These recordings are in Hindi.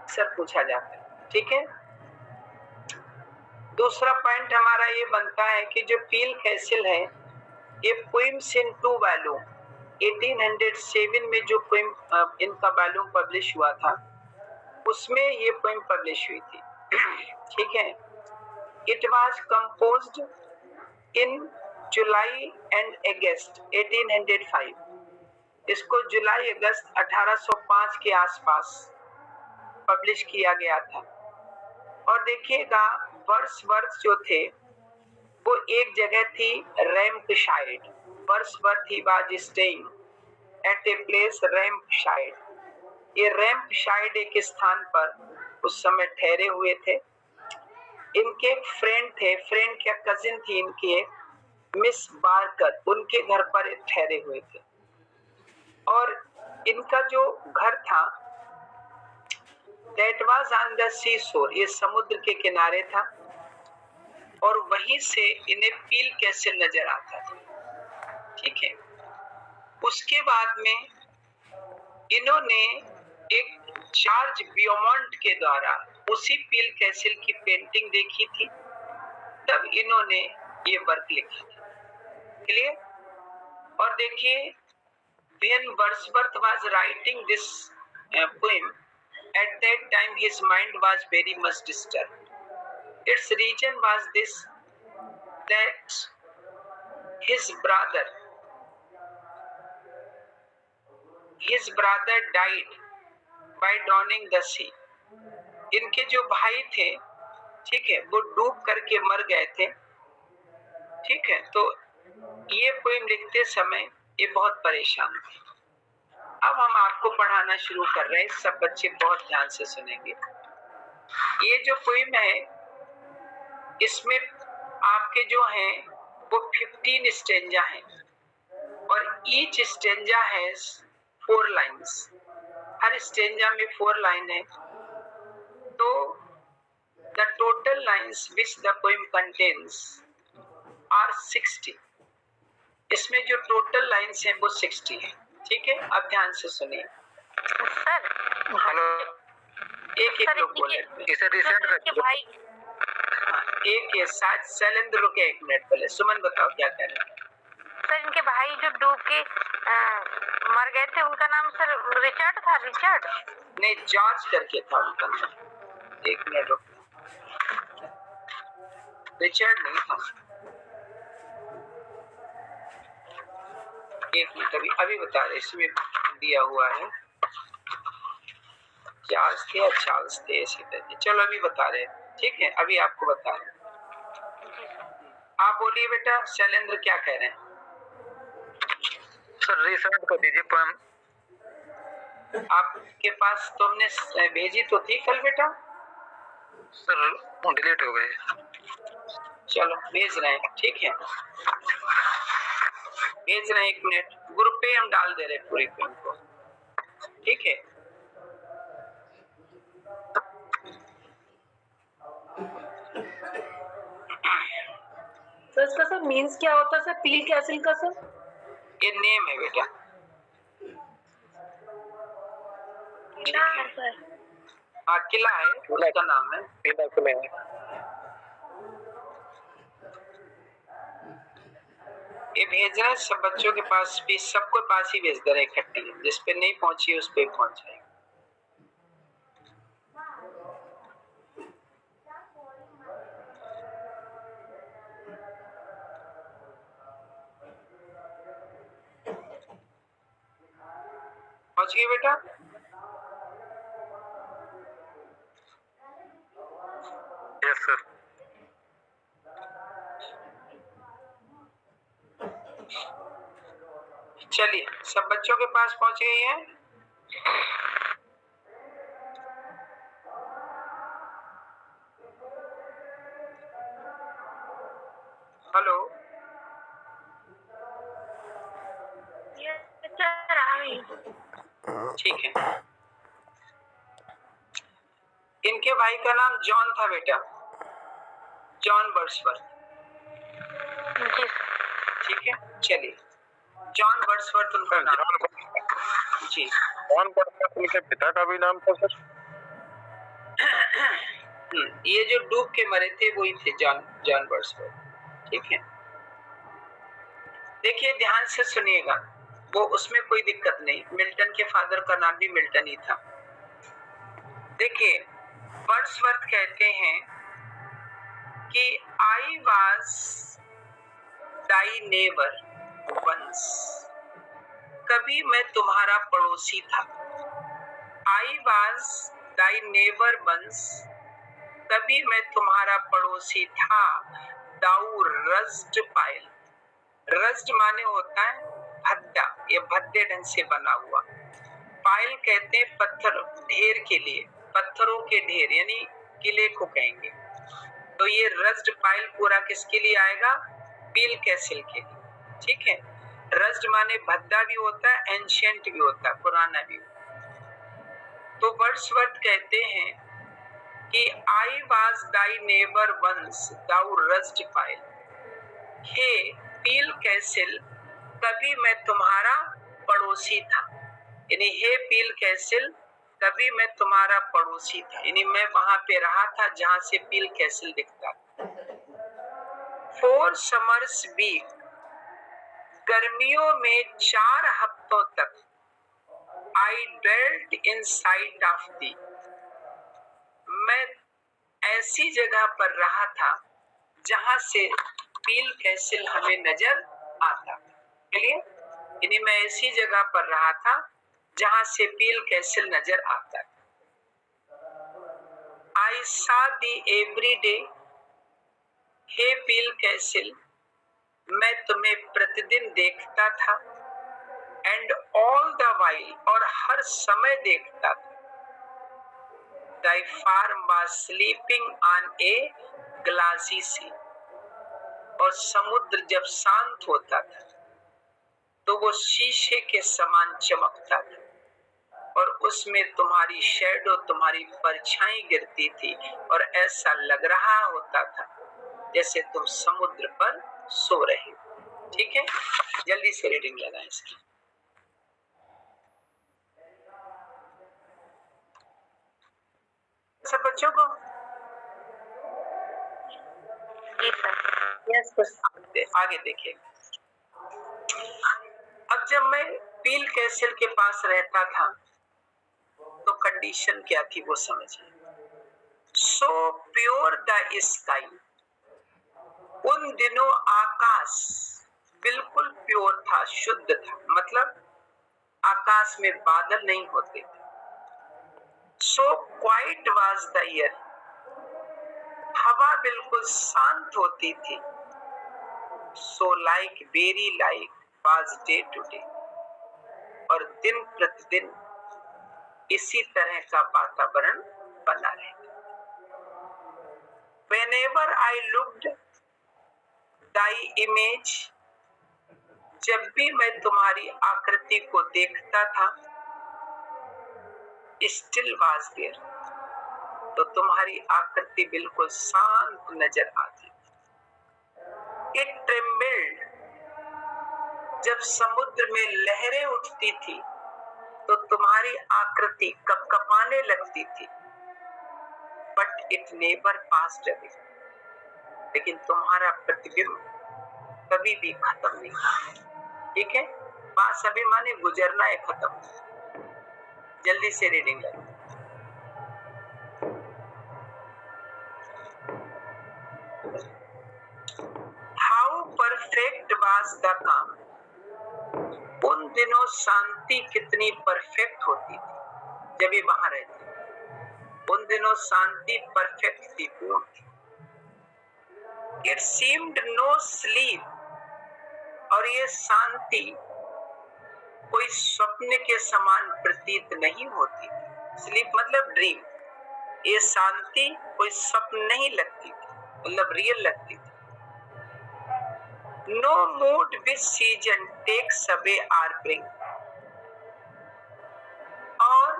अक्सर पूछा जाता है। ठीक है, दूसरा पॉइंट हमारा ये बनता है कि जो पील कैसल है ये पोइम्स इन टू वॉल्यूम 1807 में जो पोइम इनका वॉल्यूम पब्लिश हुआ था उसमें ये पोइम पब्लिश हुई थी। ठीक है, it was composed in July and August 1805। इसको जुलाई अगस्त 1805 के आसपास पब्लिश किया गया था। और देखिएगा वर्ड्सवर्थ जो थे वो एक जगह थी रैम्पशायर। Wordsworth he was staying at a place रैम्पशायर। ये रैम्पशायर एक स्थान पर उस समय ठहरे हुए थे। इनके एक फ्रेंड थे, फ्रेंड क्या कजिन थी इनकी एक मिस बार्कर, उनके घर पर ठहरे हुए थे। और इनका जो घर था दैट वाज ऑन द सी शोर, ये समुद्र के किनारे था और वहीं से इन्हें पील कैसल नजर आता था। ठीक है, उसके बाद में इन्होंने एक जॉर्ज ब्यूमॉन्ट के द्वारा उसी पील कैसल की पेंटिंग देखी थी, तब इन्होंने ये वर्क लिखा था। क्लियर? और देखिए when Wordsworth was writing this poem, at that time his mind was very much disturbed. Its reason was this, that his brother died by drowning the sea. इनके जो भाई थे, ठीक है, वो डूब करके मर गए थे। ठीक है, तो ये पोएम लिखते समय ये बहुत परेशान थे। अब हम आपको पढ़ाना शुरू कर रहे हैं, सब बच्चे बहुत ध्यान से सुनेंगे। ये जो पोएम है इसमें आपके जो हैं वो 15 स्टेंजा हैं और ईच स्टेंजा हैज 4 लाइन्स। हर स्टेंजा में 4 लाइन है। तो the total lines which the poem contains are 60। इसमें जो टोटल लाइन्स हैं वो 60 है। ठीक है, अब ध्यान से सुनिए। सर हेलो, एक लोग बोले इसे रिसेंट कर भाई। हाँ, एक साथ शैलेंद्र रुके 1 मिनट पहले। सुमन बताओ क्या कह रहे हैं? सर इनके भाई जो डूब के मर गए थे उनका नाम सर रिचर्ड था। रिचर्ड नहीं, जॉर्ज करके था उनका नाम। 1 मिनट रुको, रिचर्ड नहीं था। 1 मिनट, अभी बता रहे, इसमें दिया हुआ है। जॉर्ज थे या चार्ल्स थे ऐसे करके। चलो अभी बता रहे हैं। ठीक है, अभी आपको बता रहे हैं। आप बोलिए बेटा, शैलेंद्र क्या कह रहे हैं? सर रिसेंट कर दीजिए पोएम। आपके पास तुमने भेजी तो थी कल बेटा? सर डिलीट हो गई। चलो भेज रहे हैं। ठीक है, भेज रहे हैं। 1 मिनट, ग्रुप पे हम डाल दे रहे पूरी पोएम को। ठीक है, तो इसका सर मीन्स क्या होता है सर, पील कैसल का सर? ये नेम है बेटा। हाँ, किला है, उसका नाम है। ये भेज रहे हैं सब बच्चों के पास भी, सबके पास ही भेज दे रहे इकट्ठी। जिस पे नहीं पहुंची उस पे पहुंच जाएगी। पहुंच गई बेटा? Yes sir. चलिए, सब बच्चों के पास पहुंच गई है। हेलो, ठीक है। इनके भाई का नाम जॉन था बेटा, जॉन वर्ड्सवर्थ। ठीक है, चलिए, जॉन वर्ड्सवर्थ उनका नाम। जी, जॉन वर्ड्सवर्थ के पिता का भी नाम था सर? ये जो डूब के मरे थे वही थे जॉन वर्ड्सवर्थ। ठीक है, देखिए ध्यान से सुनिएगा, वो उसमें कोई दिक्कत नहीं। मिल्टन के फादर का नाम भी मिल्टन ही था। देखिए वर्ड्सवर्थ कहते हैं कि I was thy neighbour once, कभी मैं तुम्हारा पड़ोसी था। I was thy neighbour once, कभी मैं तुम्हारा पड़ोसी था। दाऊ रज्ड पायल, रज्ड माने होता है भद्दा, ये भद्दे ढंग से बना हुआ। पायल कहते हैं पत्थर, ढेर के लिए, पत्थरों के ढेर यानी किले को कहेंगे। तो ये रज्ड पायल पूरा किसके लिए आएगा? पील कैसल के लिए। ठीक है, रज्ड माने भद्दा भी होता है, एंशिएंट भी होता है, पुराना भी। तो वर्ड्सवर्थ कहते हैं कि I was thy neighbour once thou rugged pile, हे पील कैसल, कभी मैं तुम्हारा पड़ोसी था। यानी हे पील कैसल, कभी मैं तुम्हारा पड़ोसी था, यानी मैं वहां पे रहा था जहां से पील कैसल दिखता था। 4 समर्स वीक, गर्मियों में 4 हफ्तों तक। आई dwelt in sight of thee, मैं ऐसी जगह पर रहा था जहां से पील कैसल हमें नजर आता। चलिए, यानी मैं ऐसी जगह पर रहा था जहां से पील कैसल नजर आता। आई saw thee every day, हे पील कैसल, मैं तुम्हें प्रतिदिन देखता था। एंड ऑल द वाइल, और हर समय देखता था। Thy farm was sleeping on a glassy sea, और समुद्र जब शांत होता था तो वो शीशे के समान चमकता था, और उसमें तुम्हारी शैडो, तुम्हारी परछाई गिरती थी, और ऐसा लग रहा होता था जैसे तुम समुद्र पर सो रहे हो। ठीक है, जल्दी से रीडिंग लगाएं इसकी। सब बच्चों को यस सर। आगे देखिए। अब जब मैं पील कैसल के पास रहता था तो कंडीशन क्या थी वो समझिए। सो प्योर द स्काई, उन दिनों आकाश बिल्कुल प्योर था, शुद्ध था, मतलब आकाश में बादल नहीं होते थे। So quite was the year, हवा बिल्कुल शांत होती थी। So like very like was day to day, और दिन प्रतिदिन इसी तरह का वातावरण बना रहता। Whenever I looked thy image, जब भी मैं तुम्हारी आकृति को देखता था, still was there, तो तुम्हारी आकृति बिल्कुल शांत नजर आती। It trembled, जब समुद्र में लहरें उठती थी तो तुम्हारी आकृति कपकपाने लगती थी। But it never passed away, लेकिन तुम्हारा प्रतिबिंब कभी भी खत्म नहीं हुआ। ठीक है, पास अभी माने गुजरना है, खत्म। जल्दी से रीडिंग करें। हाउ परफेक्ट वाज द काम, उन दिनों शांति कितनी परफेक्ट होती थी जब ये वहां रहते। उन दिनों शांति परफेक्ट थी, पूर्ण थी। It seemed no sleep, और ये शांति कोई स्वप्न के समान प्रतीत नहीं होती थी। स्लीप मतलब ड्रीम, ये शांति कोई स्वप्न नहीं लगती थी, मतलब रियल लगती थी। No mood which season takes away our bring, और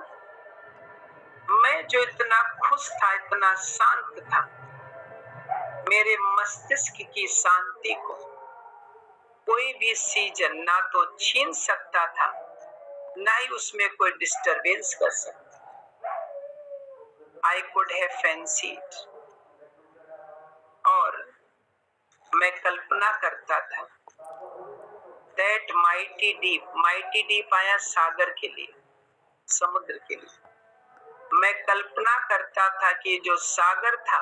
मैं जो इतना खुश था, इतना शांत था, मेरे मस्तिष्क की शांति को कोई भी सीजन ना तो छीन सकता था, ना ही उसमें कोई डिस्टरबेंस कर सकता। I I could have fancied, और मैं कल्पना करता था that mighty deep आया सागर के लिए, समुद्र के लिए। मैं कल्पना करता था कि जो सागर था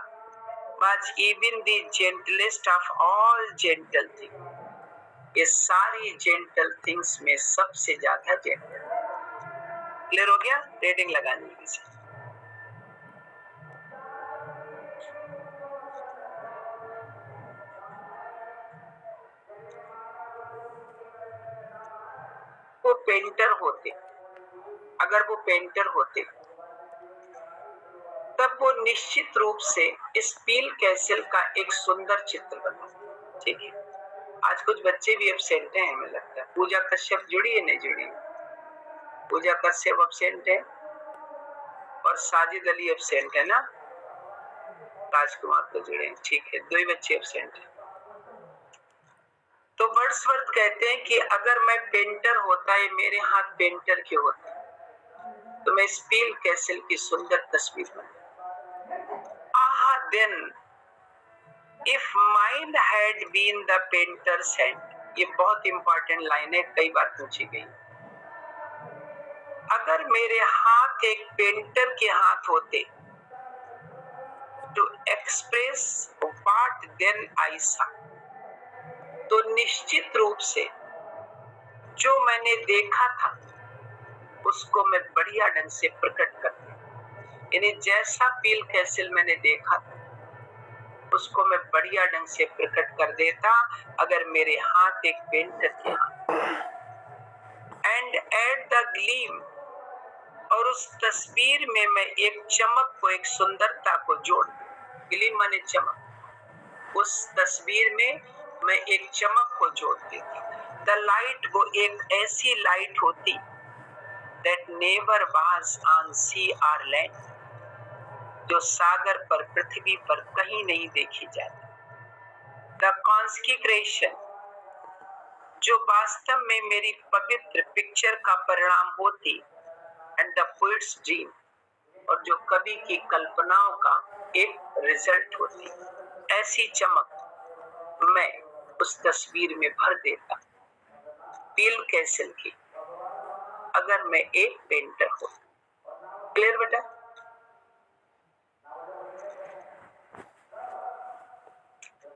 was even the gentlest of all gentle things, ये सारी gentle things में सबसे ज्यादा gentle। क्लियर हो गया? रेटिंग लगानी है किसी। वो पेंटर होते, अगर वो पेंटर होते तब वो निश्चित रूप से इस पील कैसल का एक सुंदर चित्र बना। ठीक है, आज कुछ बच्चे भी एब्सेंट हैं, हमें लगता है। पूजा कश्यप जुड़ी है, नहीं जुड़ी? पूजा कश्यप एब्सेंट है और साजिद अली एब्सेंट है ना, राजकुमार तो जुड़े हैं। ठीक है, दो ही बच्चे एब्सेंट हैं। तो वर्ड्सवर्थ कहते हैं कि अगर मैं पेंटर होता, ये मेरे हाथ पेंटर के होते, तो मैं इस पील कैसल की सुंदर तस्वीर बना। Then if mine had been the painter's hand, ये बहुत इंपॉर्टेंट लाइन है, कई बार पूछी गई। अगर मेरे हाथ एक पेंटर के हाथ होते to express what then I saw, तो निश्चित रूप से जो मैंने देखा था उसको मैं बढ़िया ढंग से प्रकट करता, यानी जैसा पील कैसल मैंने देखा था उसको मैं बढ़िया ढंग से प्रकट कर देता अगर मेरे हाथ एक पेंटर के हाथ। एंड एट द ग्लीम, और उस तस्वीर में मैं एक चमक को, एक सुंदरता को जोड़, ग्लीम माने चमक, उस तस्वीर में मैं एक चमक को जोड़ देता। द लाइट, वो एक ऐसी लाइट होती that never was on sea or land, जो सागर पर, पृथ्वी पर कहीं नहीं देखी जाती। द कॉन्स्क्रेशन, जो वास्तव में मेरी पवित्र पिक्चर का परिणाम होती। एंड द पोएट्स ड्रीम, और जो कवि की कल्पनाओं का एक रिजल्ट होती। ऐसी चमक मैं उस तस्वीर में भर देता पील कैसल की, अगर मैं एक पेंटर होता। क्लियर बेटा?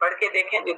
पढ़ के देखें जो